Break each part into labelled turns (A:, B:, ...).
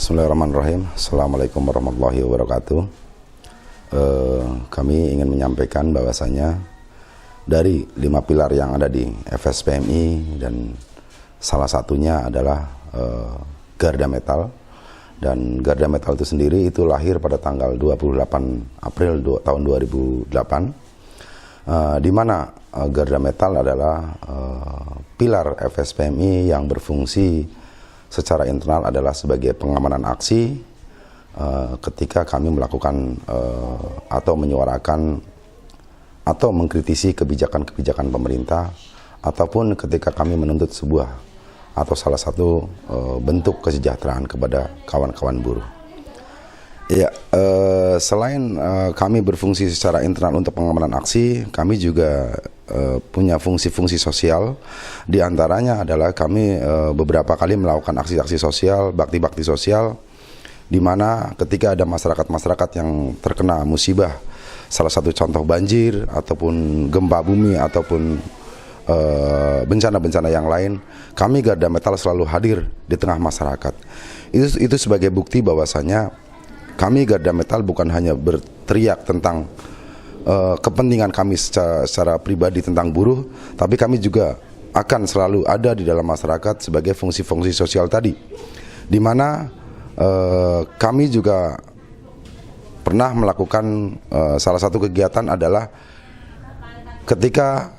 A: Bismillahirrahmanirrahim. Assalamualaikum warahmatullahi wabarakatuh. Kami ingin menyampaikan bahwasanya dari 5 pilar yang ada di FSPMI dan salah satunya adalah Garda Metal. Dan Garda Metal itu sendiri itu lahir pada tanggal 28 April tahun 2008, di mana Garda Metal adalah pilar FSPMI yang berfungsi secara internal adalah sebagai pengamanan aksi ketika kami melakukan atau menyuarakan atau mengkritisi kebijakan-kebijakan pemerintah, ataupun ketika kami menuntut sebuah atau salah satu bentuk kesejahteraan kepada kawan-kawan buruh. Ya, selain kami berfungsi secara internal untuk pengamanan aksi, kami juga punya fungsi-fungsi sosial. Di antaranya adalah kami beberapa kali melakukan aksi-aksi sosial, bakti-bakti sosial, di mana ketika ada masyarakat-masyarakat yang terkena musibah, salah satu contoh banjir, ataupun gempa bumi, ataupun bencana-bencana yang lain, kami Garda Metal selalu hadir di tengah masyarakat. Itu sebagai bukti bahwasanya kami Garda Metal bukan hanya berteriak tentang kepentingan kami secara pribadi tentang buruh, tapi kami juga akan selalu ada di dalam masyarakat sebagai fungsi-fungsi sosial tadi, di mana kami juga pernah melakukan salah satu kegiatan adalah ketika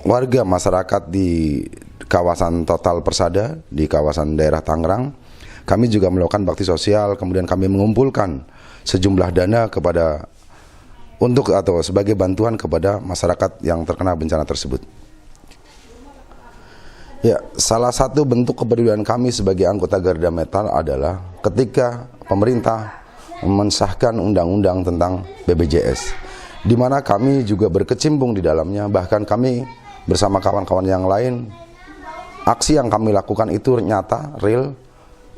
A: warga masyarakat di kawasan Total Persada di kawasan daerah Tangerang, kami juga melakukan bakti sosial, kemudian kami mengumpulkan sejumlah dana untuk atau sebagai bantuan kepada masyarakat yang terkena bencana tersebut. Ya, salah satu bentuk kepedulian kami sebagai anggota Garda Metal adalah ketika pemerintah mensahkan undang-undang tentang BPJS, di mana kami juga berkecimpung di dalamnya. Bahkan kami bersama kawan-kawan yang lain, aksi yang kami lakukan itu nyata, real,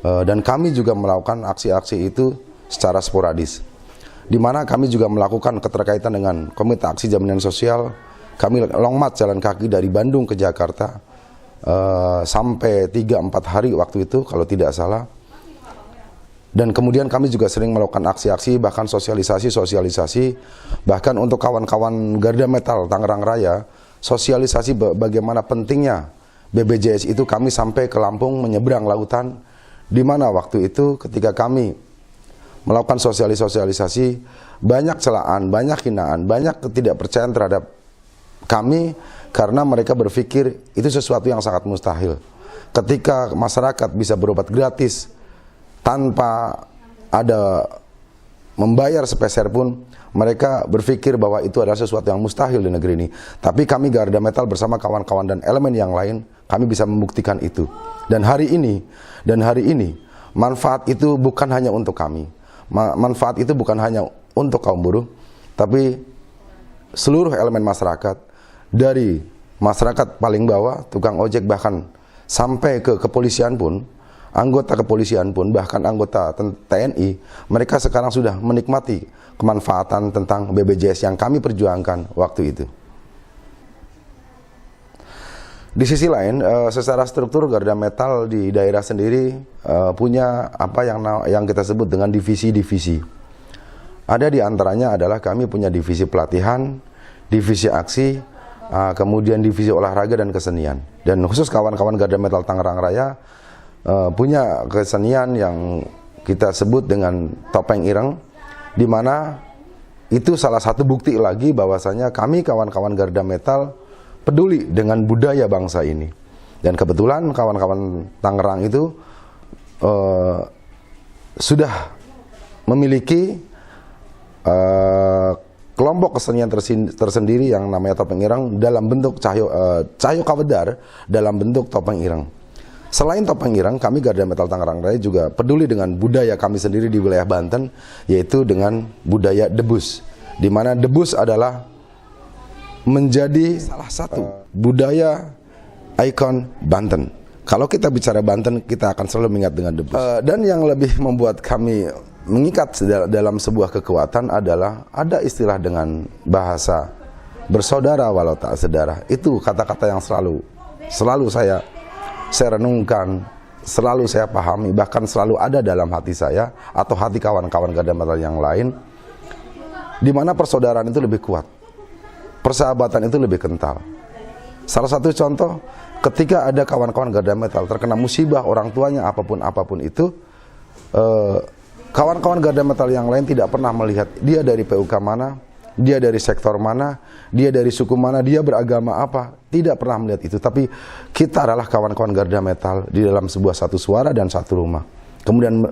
A: dan kami juga melakukan aksi-aksi itu secara sporadis, di mana kami juga melakukan keterkaitan dengan Komite Aksi Jaminan Sosial. Kami long march jalan kaki dari Bandung ke Jakarta sampai 3-4 hari waktu itu kalau tidak salah. Dan kemudian kami juga sering melakukan aksi-aksi, bahkan sosialisasi, bahkan untuk kawan-kawan Garda Metal Tangerang Raya, sosialisasi bagaimana pentingnya BPJS itu. Kami sampai ke Lampung, menyeberang lautan, di mana waktu itu ketika kami melakukan sosialisasi, banyak celaan, banyak hinaan, banyak ketidakpercayaan terhadap kami, karena mereka berpikir itu sesuatu yang sangat mustahil. Ketika masyarakat bisa berobat gratis tanpa ada membayar sepeser pun, mereka berpikir bahwa itu adalah sesuatu yang mustahil di negeri ini. Tapi kami Garda Metal bersama kawan-kawan dan elemen yang lain, kami bisa membuktikan itu. Dan hari ini, manfaat itu bukan hanya untuk kami. Manfaat itu bukan hanya untuk kaum buruh, tapi seluruh elemen masyarakat, dari masyarakat paling bawah, tukang ojek, bahkan sampai ke kepolisian pun, anggota kepolisian pun, bahkan anggota TNI, mereka sekarang sudah menikmati kemanfaatan tentang BPJS yang kami perjuangkan waktu itu. Di sisi lain, secara struktur Garda Metal di daerah sendiri punya apa yang kita sebut dengan divisi-divisi. Ada di antaranya adalah kami punya divisi pelatihan, divisi aksi, kemudian divisi olahraga dan kesenian. Dan khusus kawan-kawan Garda Metal Tangerang Raya punya kesenian yang kita sebut dengan topeng ireng, di mana itu salah satu bukti lagi bahwasanya kami kawan-kawan Garda Metal peduli dengan budaya bangsa ini. Dan kebetulan kawan-kawan Tangerang itu sudah memiliki kelompok kesenian tersendiri yang namanya topeng ireng dalam bentuk cahyo kawedar dalam bentuk topeng ireng. Selain topeng ireng, kami Garda Metal Tangerang Raya juga peduli dengan budaya kami sendiri di wilayah Banten, yaitu dengan budaya debus, di mana debus adalah menjadi salah satu budaya ikon Banten. Kalau kita bicara Banten, kita akan selalu mengingat dengan debus. Dan yang lebih membuat kami mengikat dalam sebuah kekuatan adalah ada istilah dengan bahasa bersaudara walau tak sedarah. Itu kata-kata yang selalu saya renungkan, selalu saya pahami, bahkan selalu ada dalam hati saya atau hati kawan-kawan Garda Metal yang lain, di mana persaudaraan itu lebih kuat, persahabatan itu lebih kental. Salah satu contoh, ketika ada kawan-kawan Garda Metal terkena musibah orang tuanya apapun itu, kawan-kawan Garda Metal yang lain tidak pernah melihat dia dari PUK mana, dia dari sektor mana, dia dari suku mana, dia beragama apa, tidak pernah melihat itu. Tapi kita adalah kawan-kawan Garda Metal di dalam sebuah satu suara dan satu rumah. Kemudian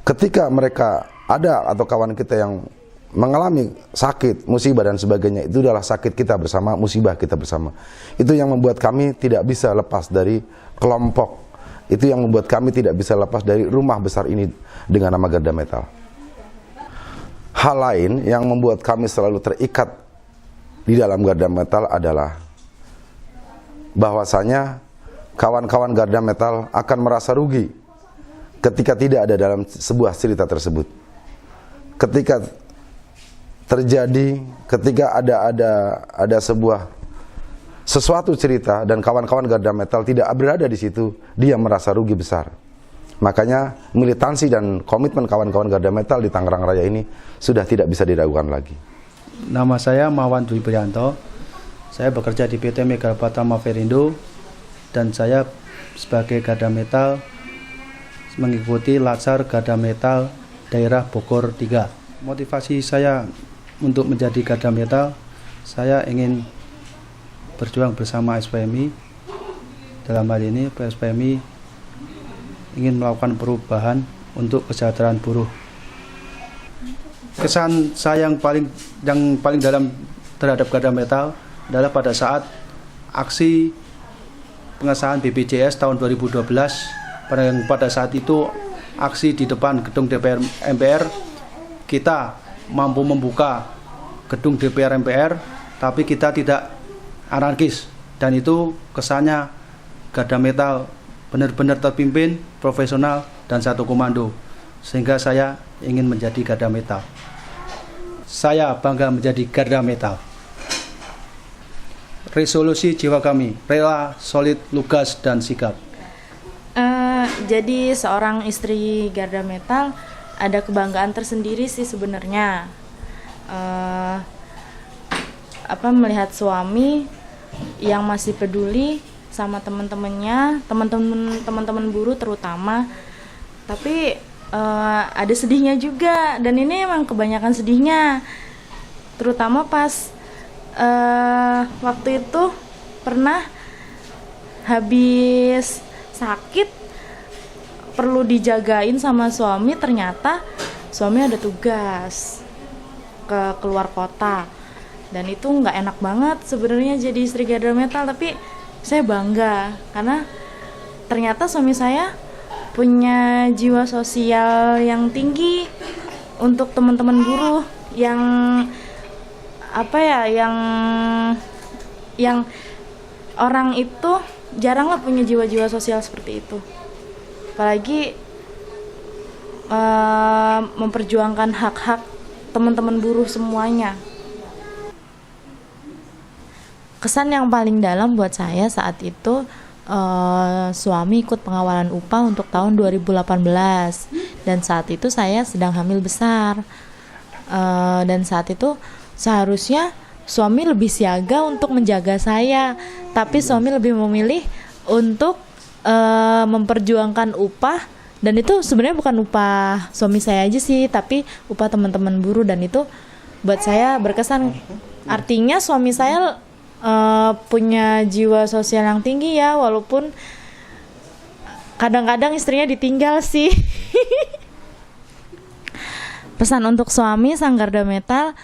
A: ketika mereka ada atau kawan kita yang mengalami sakit, musibah dan sebagainya, itu adalah sakit kita bersama, musibah kita bersama. Itu yang membuat kami tidak bisa lepas dari kelompok. Itu yang membuat kami tidak bisa lepas dari rumah besar ini dengan nama Garda Metal. Hal lain yang membuat kami selalu terikat di dalam Garda Metal adalah bahwasanya kawan-kawan Garda Metal akan merasa rugi ketika tidak ada dalam sebuah cerita tersebut. Ketika terjadi, ketika ada sesuatu cerita dan kawan-kawan Garda Metal tidak berada di situ, dia merasa rugi besar. Makanya militansi dan komitmen kawan-kawan Garda Metal di Tangerang Raya ini sudah tidak bisa diragukan lagi.
B: Nama saya Mawan Dwi Prianto. Saya bekerja di PT Mega Pratama Verindo dan saya sebagai Garda Metal mengikuti Latsar Garda Metal daerah Bogor 3. Motivasi saya untuk menjadi Garda Metal, saya ingin berjuang bersama SPMI. Dalam hal ini SPMI ingin melakukan perubahan untuk kesejahteraan buruh. Kesan saya yang paling dalam terhadap Garda Metal adalah pada saat aksi pengesahan BPJS tahun 2012. Pada saat itu aksi di depan gedung DPR MPR, kita mampu membuka gedung DPR MPR, tapi kita tidak anarkis, dan itu kesannya Garda Metal benar-benar terpimpin, profesional, dan satu komando, sehingga saya ingin menjadi Garda Metal. Saya bangga menjadi Garda Metal. Resolusi jiwa kami, rela, solid, lugas, dan sigap.
C: Jadi seorang istri Garda Metal ada kebanggaan tersendiri sih sebenarnya. Melihat suami yang masih peduli sama teman-temannya, teman-teman buruh terutama. Tapi ada sedihnya juga, dan ini emang kebanyakan sedihnya. Terutama pas waktu itu pernah habis sakit, perlu dijagain sama suami, ternyata suami ada tugas ke keluar kota, dan itu nggak enak banget sebenarnya jadi istri Garda Metal. Tapi saya bangga karena ternyata suami saya punya jiwa sosial yang tinggi untuk teman-teman buruh yang yang orang itu jaranglah punya jiwa-jiwa sosial seperti itu. Apalagi memperjuangkan hak-hak teman-teman buruh semuanya. Kesan yang paling dalam buat saya saat itu, suami ikut pengawalan upah untuk tahun 2018, dan saat itu saya sedang hamil besar, dan saat itu seharusnya suami lebih siaga untuk menjaga saya, tapi suami lebih memilih untuk memperjuangkan upah. Dan itu sebenarnya bukan upah suami saya aja sih, tapi upah teman-teman buruh, dan itu buat saya berkesan. Artinya suami saya punya jiwa sosial yang tinggi ya, walaupun kadang-kadang istrinya ditinggal sih. Pesan untuk suami sang Garda Metal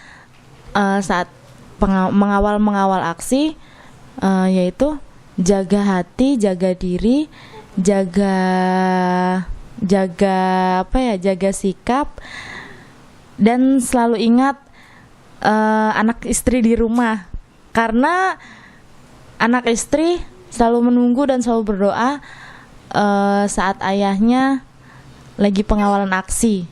C: saat mengawal aksi, yaitu jaga hati, jaga diri, jaga sikap, dan selalu ingat anak istri di rumah, karena anak istri selalu menunggu dan selalu berdoa saat ayahnya lagi pengawalan aksi.